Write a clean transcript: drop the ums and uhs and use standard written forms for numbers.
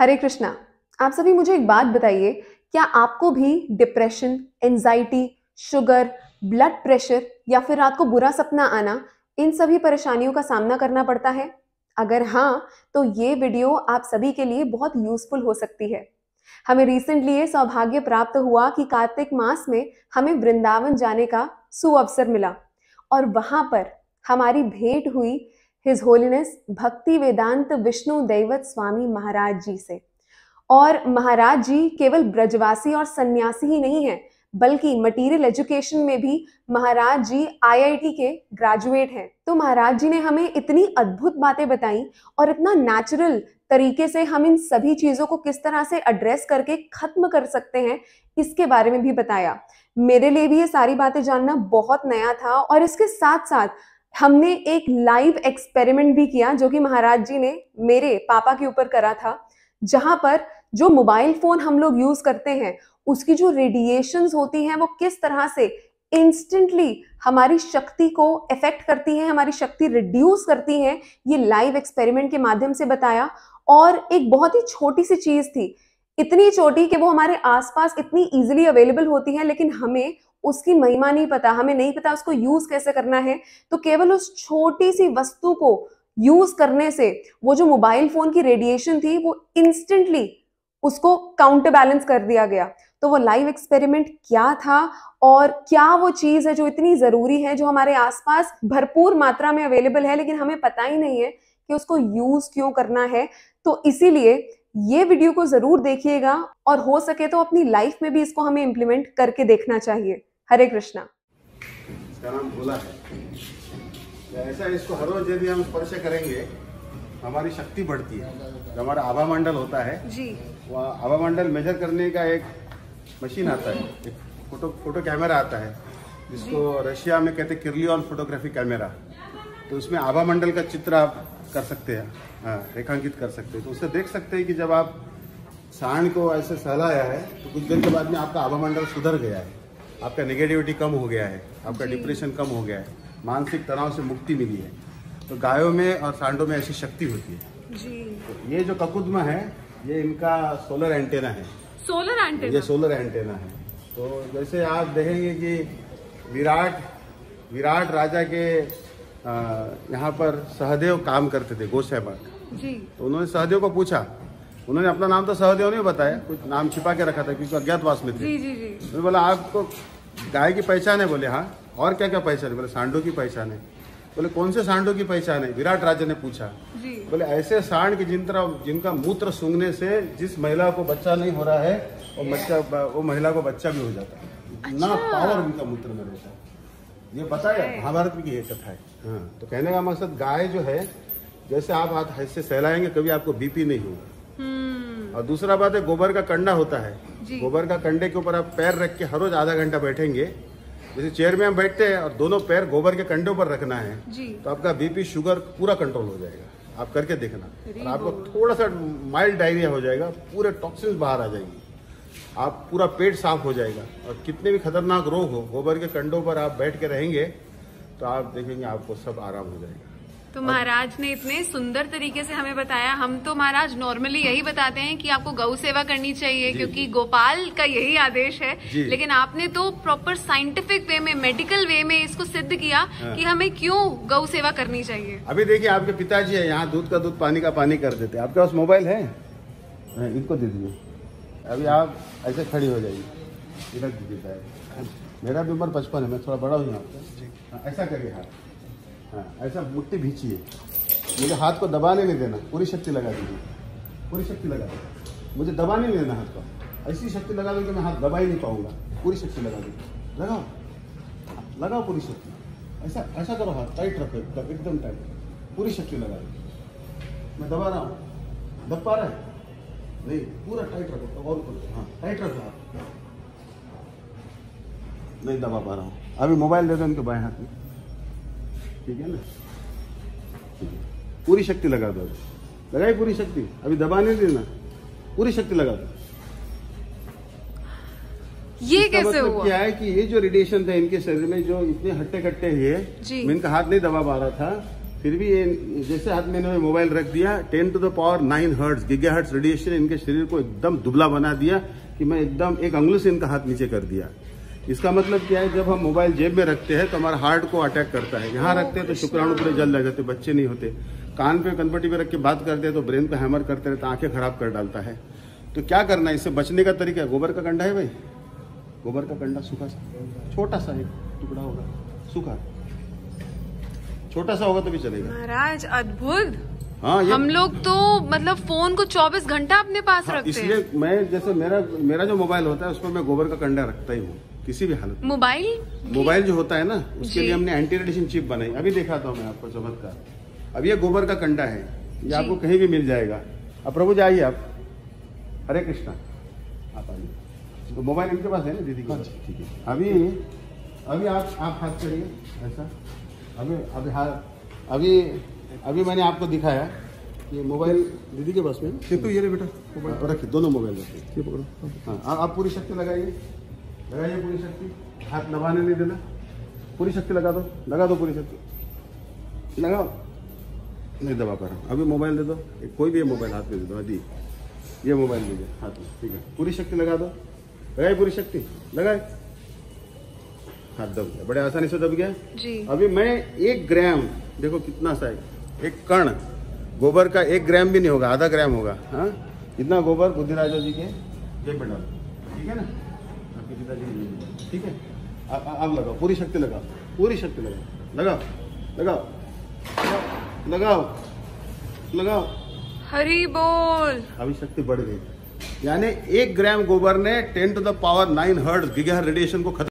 हरे कृष्णा। आप सभी मुझे एक बात बताइए, क्या आपको भी depression, anxiety, sugar, blood pressure या फिर रात को बुरा सपना आना, इन सभी परेशानियों का सामना करना पड़ता है? अगर हाँ, तो ये वीडियो आप सभी के लिए बहुत यूजफुल हो सकती है। हमें रिसेंटली ये सौभाग्य प्राप्त हुआ कि कार्तिक मास में हमें वृंदावन जाने का सुअवसर मिला और वहां पर हमारी भेंट हुई हिज होलीनेस भक्ति वेदांत विष्णु दैवत स्वामी महाराज जी से। और महाराज जी केवल ब्रजवासी और सन्यासी ही नहीं है, बल्कि मटेरियल एजुकेशन में भी महाराज जी आईआईटी के ग्रेजुएट हैं। तो महाराज जी ने हमें इतनी अद्भुत बातें बताई और इतना नेचुरल तरीके से हम इन सभी चीजों को किस तरह से एड्रेस करके खत्म कर सकते हैं, इसके बारे में भी बताया। मेरे लिए भी ये सारी बातें जानना बहुत नया था और इसके साथ साथ हमने एक लाइव एक्सपेरिमेंट भी किया जो कि महाराज जी ने मेरे पापा के ऊपर करा था, जहां पर जो मोबाइल फोन हम लोग यूज करते हैं उसकी जो रेडिएशंस होती हैं वो किस तरह से इंस्टेंटली हमारी शक्ति को इफेक्ट करती हैं, हमारी शक्ति रिड्यूस करती हैं, ये लाइव एक्सपेरिमेंट के माध्यम से बताया। और एक बहुत ही छोटी सी चीज थी, इतनी छोटी कि वो हमारे आसपास इतनी इजीली अवेलेबल होती है, लेकिन हमें उसकी महिमा नहीं पता, हमें नहीं पता उसको यूज कैसे करना है। तो केवल उस छोटी सी वस्तु को यूज करने से वो जो मोबाइल फोन की रेडिएशन थी वो इंस्टेंटली उसको काउंटर बैलेंस कर दिया गया। तो वो लाइव एक्सपेरिमेंट क्या था और क्या वो चीज है जो इतनी जरूरी है, जो हमारे आसपास भरपूर मात्रा में अवेलेबल है, लेकिन हमें पता ही नहीं है कि उसको यूज क्यों करना है। तो इसीलिए ये वीडियो को जरूर देखिएगा और हो सके तो अपनी लाइफ में भी इसको हमें इम्प्लीमेंट करके देखना चाहिए। हरे कृष्णा। इसका नाम भोला है। ऐसा इसको हर रोज यदि हम स्पर्श करेंगे हमारी शक्ति बढ़ती है। जो हमारा आभा मंडल होता है जी, वह आभा मंडल मेजर करने का एक मशीन आता है, एक फोटो कैमरा आता है जिसको रशिया में कहते हैं किर्लियन फोटोग्राफी कैमरा। तो उसमें आभा मंडल का चित्र आप कर सकते हैं, रेखांकित कर सकते हैं। तो उससे देख सकते हैं कि जब आप सांड को ऐसे सहलाया है तो कुछ देर के बाद में आपका आभा मंडल सुधर गया है, आपका नेगेटिविटी कम हो गया है, आपका डिप्रेशन कम हो गया है, मानसिक तनाव से मुक्ति मिली है। तो गायों में और सांडों में ऐसी शक्ति होती है जी। तो ये जो ककुदमा है ये इनका सोलर एंटेना है। सोलर एंटेना, ये सोलर एंटेना है। तो जैसे आप देखेंगे कि विराट राजा के यहाँ पर सहदेव काम करते थे, गौसेवक जी। तो उन्होंने सहदेव को पूछा, उन्होंने अपना नाम तो सहदेव नहीं बताया, कुछ नाम छिपा के रखा था क्योंकि अज्ञातवास में थे। जी जी जी। तो बोला आपको गाय की पहचान है? बोले हाँ। और क्या क्या पहचान है? बोले सांडों की पहचान है। बोले कौन से सांडों की पहचान है? विराट राजा ने पूछा। बोले ऐसे सांड की जिनका मूत्र सूंघने से जिस महिला को बच्चा नहीं हो रहा है वो महिला को बच्चा भी हो जाता है। इतना पावर उनका मूत्र में रहता है। ये बताया महाभारत की ये कथा है। हाँ, तो कहने का मकसद गाय जो है, जैसे आप हाथ से सहलाएंगे कभी आपको बीपी नहीं होगा। और दूसरा बात है गोबर का कंडा होता है, गोबर का कंडे के ऊपर आप पैर रख के हर रोज आधा घंटा बैठेंगे। जैसे चेयर में हम बैठते हैं और दोनों पैर गोबर के कंडे पर रखना है तो आपका बीपी शुगर पूरा कंट्रोल हो जाएगा। आप करके देखना और आपको थोड़ा सा माइल्ड डायरिया हो जाएगा, पूरे टॉक्सिन्स बाहर आ जाएंगी, आप पूरा पेट साफ हो जाएगा। और कितने भी खतरनाक रोग हो, गोबर के कंडों पर आप बैठ के रहेंगे तो आप देखेंगे आपको सब आराम हो जाएगा। तो महाराज ने इतने सुंदर तरीके से हमें बताया। हम तो महाराज नॉर्मली यही बताते हैं कि आपको गौ सेवा करनी चाहिए क्योंकि गोपाल का यही आदेश है, लेकिन आपने तो प्रॉपर साइंटिफिक वे में, मेडिकल वे में इसको सिद्ध किया कि हमें क्यों गौ सेवा करनी चाहिए। अभी देखिए आपके पिताजी है यहाँ, दूध का दूध, पानी का पानी कर देते। आपके पास मोबाइल है, इनको दे दीजिए। अभी आप ऐसे खड़ी हो जाइए, इधर दीजिए। मेरा भी उम्र 55 है, मैं थोड़ा बड़ा हूँ आपका। ऐसा करिए हाथ, हाँ ऐसा मुट्ठी भींचिए, मुझे हाथ को दबाने नहीं देना, पूरी शक्ति लगा दीजिए, पूरी शक्ति लगा दीजिए। मुझे दबाने नहीं देना हाथ को, ऐसी शक्ति लगा दो कि मैं हाथ दबा ही नहीं पाऊंगा। पूरी शक्ति लगा दीजिए, लगाओ लगाओ पूरी शक्ति। ऐसा ऐसा करो, हाथ टाइट रखो, एकदम टाइट, पूरी शक्ति लगा दो। मैं दबा रहा हूँ, दब पा रहा है? नहीं, पूरा टाइट रखो। और हाँ टाइट रखो, हाथ नहीं दबा पा रहा हूँ। अभी मोबाइल दे दो इनके बाएं हाथ में, ठीक है ना? पूरी शक्ति लगा दो, लगाई पूरी शक्ति। अभी दबाने देना, पूरी शक्ति लगा दो। ये कैसे मतलब हुआ? क्या है कि ये जो रेडिएशन था इनके शरीर में, जो इतने हट्टे कट्टे हुए, मैं इनका हाथ नहीं दबा पा रहा था, फिर भी ये जैसे हाथ में इन्होंने मोबाइल रख दिया, 10 to the power 9 hertz gigahertz radiation इनके शरीर को एकदम दुबला बना दिया कि मैं एकदम एक अंगुल से इनका हाथ नीचे कर दिया। इसका मतलब क्या है, जब हम मोबाइल जेब में रखते हैं तो हमारा हार्ट को अटैक करता है। यहाँ रखते हैं तो शुक्राणु पूरे जल लग जाते, बच्चे नहीं होते। कान पे कनपट्टी पे रख के बात करते हैं तो ब्रेन पे हैमर करते रहते, आंखें खराब कर डालता है। तो क्या करना है, इससे बचने का तरीका, गोबर का कंडा है भाई, गोबर का कंडा सूखा सा, छोटा सा एक टुकड़ा होगा सूखा, छोटा सा होगा तो भी चलेगा। महाराज अद्भुत। हाँ, हम लोग तो मतलब फोन को 24 घंटा अपने पास रखते हैं। इसलिए मैं जैसे मेरा जो मोबाइल होता है उसमें मैं गोबर का कंडा रखता ही हूँ किसी भी हालत में। मोबाइल जो होता है ना, उसके लिए हमने एंटी रेडिएशन चिप बनाई। अभी दिखाता हूँ मैं आपको चमत्कार। अब ये गोबर का कंडा है, ये आपको कहीं भी मिल जाएगा। अब प्रभु जी आइए आप, हरे कृष्णा, आप आइए। तो मोबाइल इनके पास है ना दीदी के पास, ठीक है। अभी आप हाथ करिए ऐसा। अभी मैंने आपको दिखाया कि मोबाइल दीदी के पास में, देखो ये बेटा मोबाइल रखिए, दोनों मोबाइल रखिए, पकड़ो। हाँ, आप पूरी शक्ति लगाइए पूरी शक्ति, हाथ दबाने नहीं देना, पूरी शक्ति लगा दो पूरी शक्ति लगाओ। नहीं दबा पा रहा, अभी मोबाइल दे दो, कोई भी मोबाइल हाथ में दे दो। अभी ये मोबाइल दीजिए हाथ में, ठीक है। पूरी शक्ति लगा दो, लगाए पूरी शक्ति, लगाए, हाथ दब गया, बड़े आसानी से दब गया जी। अभी मैं 1 ग्राम, देखो कितना सा है, एक कण गोबर का 1 ग्राम भी नहीं होगा, आधा ग्राम होगा। हाँ, इतना गोबर बुद्धिराजा जी के जेब में डालो, ठीक है ना, आपके पिताजी, ठीक है। आप लगाओ, पूरी शक्ति लगाओ, पूरी शक्ति लगाओ। हरि बोल। अभी शक्ति बढ़ गई, यानी 1 ग्राम गोबर ने 10 to the power 9 hertz gigahertz radiation को खत्म